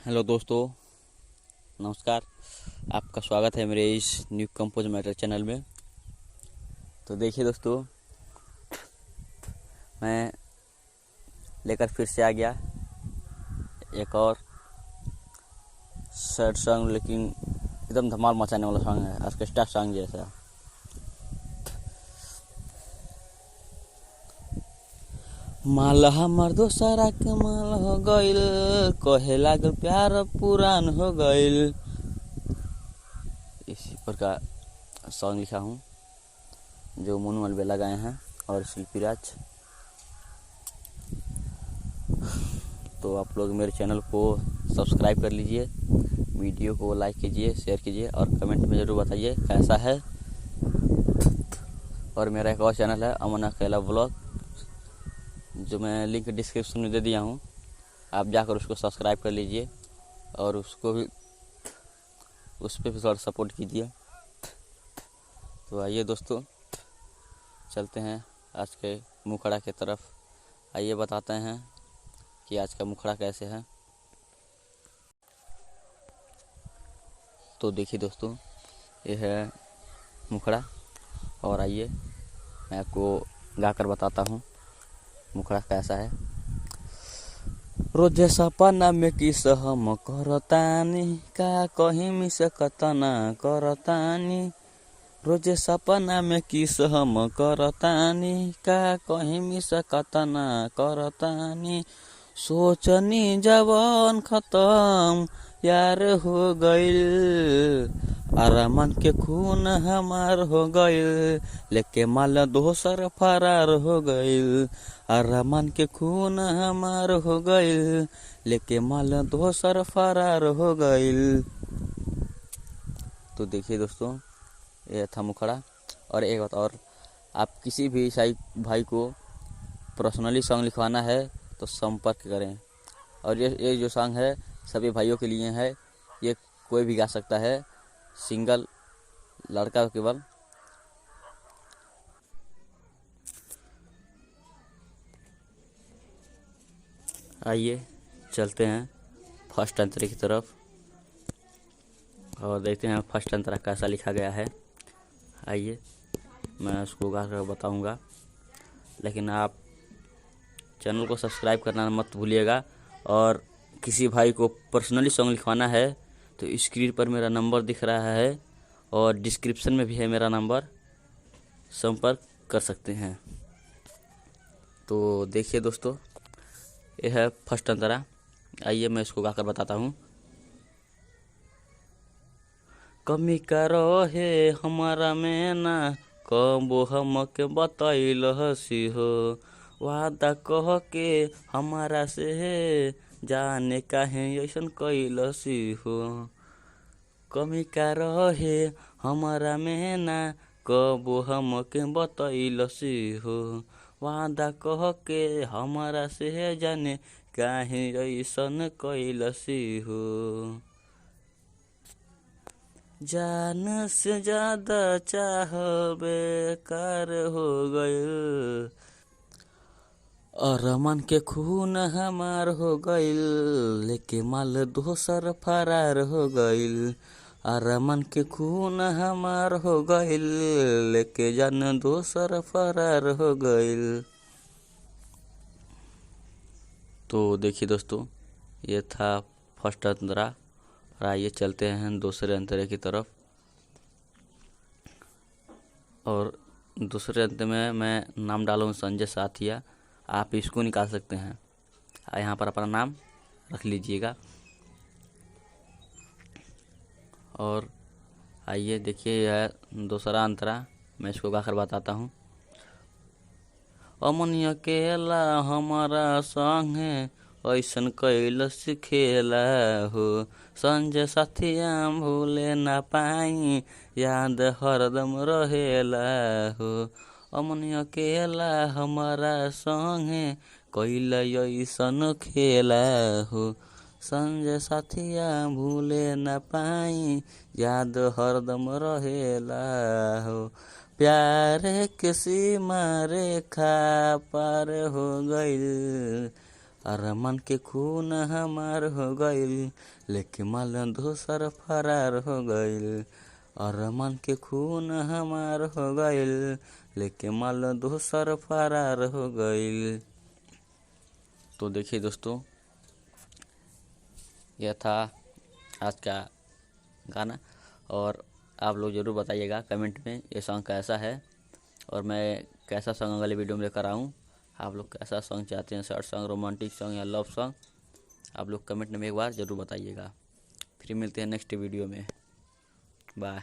Hello दोस्तों, नमस्कार। आपका स्वागत है मेरे इस न्यू कंपोज मैटर चैनल में। तो देखिए दोस्तों, मैं लेकर फिर से आ गया एक और सैड सॉन्ग, लेकिन एकदम धमाल मचाने वाला सॉन्ग है, ऑर्केस्ट्रा सॉन्ग जैसा। माल हमर दोसरा के माल हो गइल, कहे लागल प्यार पुरान हो गइल। इसी प्रकार सॉन्ग लिखा हूँ जो मोनू अलबेला गाए हैं और शिल्पी राज। तो आप लोग मेरे चैनल को सब्सक्राइब कर लीजिए, वीडियो को लाइक कीजिए, शेयर कीजिए और कमेंट में ज़रूर बताइए कैसा है। और मेरा एक और चैनल है अमन अकेला व्लॉग, जो मैं लिंक डिस्क्रिप्शन में दे दिया हूँ। आप जाकर उसको सब्सक्राइब कर लीजिए और उसको भी उस पर भी थोड़ा सपोर्ट कीजिए। तो आइए दोस्तों, चलते हैं आज के मुखड़ा की तरफ। आइए बताते हैं कि आज का मुखड़ा कैसे है। तो देखिए दोस्तों, ये है मुखड़ा और आइए मैं आपको गाकर बताता हूँ मुखड़ा कैसा है। रोजे सपना में किस हम करतानी, का कहीं मिस कतना करतानी। रोजे सपना में किस हम करतानी, का कहीं मिस कतना करतानी। सोचनी जवान खत्म यार हो गइल, अरमान के खून हमार हो गइल, लेके माल दोसर फरार हो गइल। अरमान के खून हमार हो गइल, लेके माल दोसर फरार हो गइल। तो देखिए दोस्तों, ये था मुखड़ा। और एक बात और, आप किसी भी ईसाई भाई को पर्सनली सॉन्ग लिखवाना है तो संपर्क करें। और ये जो सॉन्ग है सभी भाइयों के लिए है, ये कोई भी गा सकता है, सिंगल लड़का केवल। आइए चलते हैं फर्स्ट अंतरे की तरफ और देखते हैं फर्स्ट अंतरा कैसा लिखा गया है। आइए मैं उसको गा कर बताऊँगा, लेकिन आप चैनल को सब्सक्राइब करना मत भूलिएगा। और किसी भाई को पर्सनली सॉन्ग लिखवाना है तो स्क्रीन पर मेरा नंबर दिख रहा है और डिस्क्रिप्शन में भी है मेरा नंबर, संपर्क कर सकते हैं। तो देखिए दोस्तों, यह है फर्स्ट अंतरा। आइए मैं इसको गाकर बताता हूँ। कमी का रहे हमारा में ना, कबो हमके बतैल हसी हो। वादा कह के हमारा से है, जाने काहे ऐसन कैलसी हो। कमी का रहे हमारा में ना, कबो हमके बतैलसी हो। वादा कह के हमारा से है, जाने काहे ऐसन कैलसी हो। जान से ज्यादा चाह बेकार हो गइल, अरमान के खून हमार हो गइल, लेके माल दोसर फरार हो गइल। अरमान के खून हमार हो गइल, लेके जान दोसर फरार हो गइल। तो देखिए दोस्तों, ये था फर्स्ट अंतरा। और आइए चलते हैं दूसरे अंतरे की तरफ। और दूसरे अंत में मैं नाम डालूँ संजय साथिया, आप इसको निकाल सकते हैं। यहाँ पर अपना नाम रख लीजिएगा। और आइए देखिए, यह दूसरा अंतरा, मैं इसको गाकर बताता हूँ। अमन अकेला हमारा संग है, ऐसन कैल सिखेला हो। संजय साथिया भूले ना पाई, याद हरदम रहेला हो। अमन अकेला हमारा संग है, कैल ऐसन खेला हो। संजय साथिया भूले ना पाई, याद हरदम रहेला हो। प्यार के सीमा रेखा पार हो गइल, अरमान के खून हमार हो गइल, लेके माल दोसर फरार हो गइल। अरमान के खून हमार हो गइल, लेके माल दोसर फरार हो गइल। तो देखिए दोस्तों, यह था आज का गाना। और आप लोग ज़रूर बताइएगा कमेंट में ये सॉन्ग कैसा है और मैं कैसा सॉन्ग अगले वीडियो में लेकर आऊँ। आप लोग कैसा सॉन्ग चाहते हैं, सैड सॉन्ग, रोमांटिक सॉन्ग या लव सॉन्ग, आप लोग कमेंट में एक बार ज़रूर बताइएगा। फिर मिलते हैं नेक्स्ट वीडियो में। बाय।